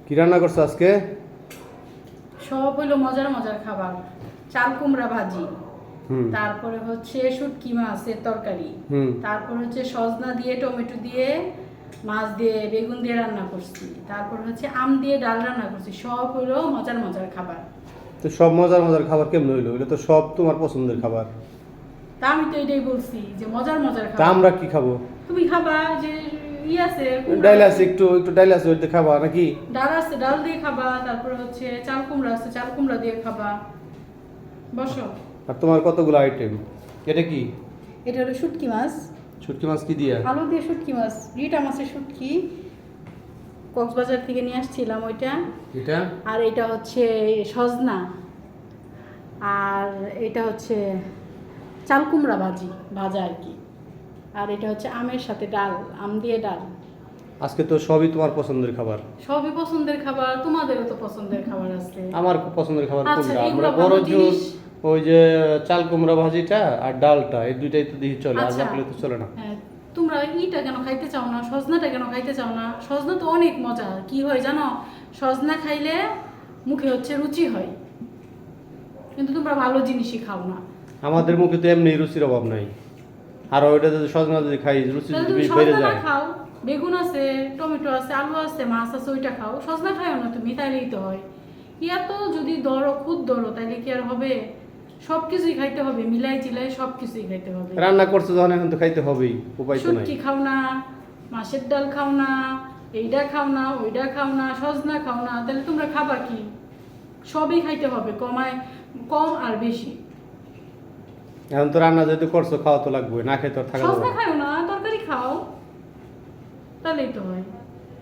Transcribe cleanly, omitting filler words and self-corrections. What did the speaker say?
কি রান্না করছো আজকে? সব হলো মজার মজার খাবার। চাল কুমড়া ভাজি, হুম তারপরে হচ্ছে শুটকি মাছের তরকারি, হুম তারপর হচ্ছে সজনা দিয়ে টমেটো দিয়ে মাছ দিয়ে বেগুন দিয়ে রান্না করছি, তারপর হচ্ছে আম দিয়ে ডাল রান্না করছি। সব হলো মজার মজার খাবার। তো সব মজার মজার খাবার কেমন হইলো? এগুলো তো সব তোমার পছন্দের খাবার। তা আমি তো এটাই বলছি যে মজার মজার তা খাবার। আমরা কি খাবো? তুমি খাবা যে আছে কুমড়া ডাইল আছে, আছে, একটু ডাইল আছে, ওইটা খাবা নাকি? ডাল আছে ডাল দিয়ে খাবা, তারপর হচ্ছে চাল কুমড়া আছে চাল কুমড়া দিয়ে খাবা। বসো। আর তোমার কতগুলো আইটেম? এটা কি? এটা হলো শুটকি মাছ, শুটকি মাছ কি দিয়া? আলু দিয়ে শুটকি মাছ, রিটা মাছের শুটকি, কক্সবাজার থেকে নিয়ে আসছিলাম ওইটা। এটা আর এটা হচ্ছে সজনা, আর এটা হচ্ছে চাল কুমড়া ভাজা আর কি। আর এটা হচ্ছে আমের সাথে ডাল, আম দিয়ে ডাল। আজকে তো সবই তোমার পছন্দের খাবার। সবই পছন্দের খাবার, তোমাদেরও তো পছন্দের খাবার আছে। আমার খুব পছন্দের খাবার আচ্ছা, কোনটা? এগুলো আমরা বড় ভালো জোর জিনিস। ওই যে চাল কুমড়া ভাজিটা আর ডালটা, এই দুইটাই তো দিয়ে চলে, আর আচ্ছা, বাকি তো চলে না। হ্যাঁ, তোমরা ইটা কেন খাইতে চাও না? সজনাটা কেন খাইতে চাও না? সজনা তো অনেক মজা। কি হয় জানো? সজনা খাইলে মুখে হচ্ছে রুচি হয়, কিন্তু তোমরা ভালো জিনিসই খাও না। আমাদের মুখে তো এমনি রুচির অভাব নাই, আর ওইটা যদি সজনা যদি খাই রুচি তাহলে যদি তুমি বেড়ে সজনা না যায়। খাও, বেগুন আছে, টমেটো আছে, আলু আছে, মাছ আছে, ওইটা খাও। সজনা খাও না তুমি, তাইলেই তো হয়। ইয়া তো যদি ধরো খুদ ধরো, তাইলে কি আর হবে? সব কিছুই খাইতে হবে, মিলাই চিলাই সব কিছুই খাইতে হবে। রান্না করছে যখন এখন তো খাইতে হবেই, উপায় তো নাই। শুটকি খাও না, মাছের ডাল খাও না, এইটা খাও না, ওইটা খাও না, সজনা খাও না, তাহলে তোমরা খাবা কি? সবই খাইতে হবে, কম আর বেশি। এখন তো রান্না যেহেতু করছো, খাওয়া তো লাগবে, না খেয়ে তো আর থাকা যাবে সজনা না। খাও না, তরকারি খাও, তাহলেই তো হয়।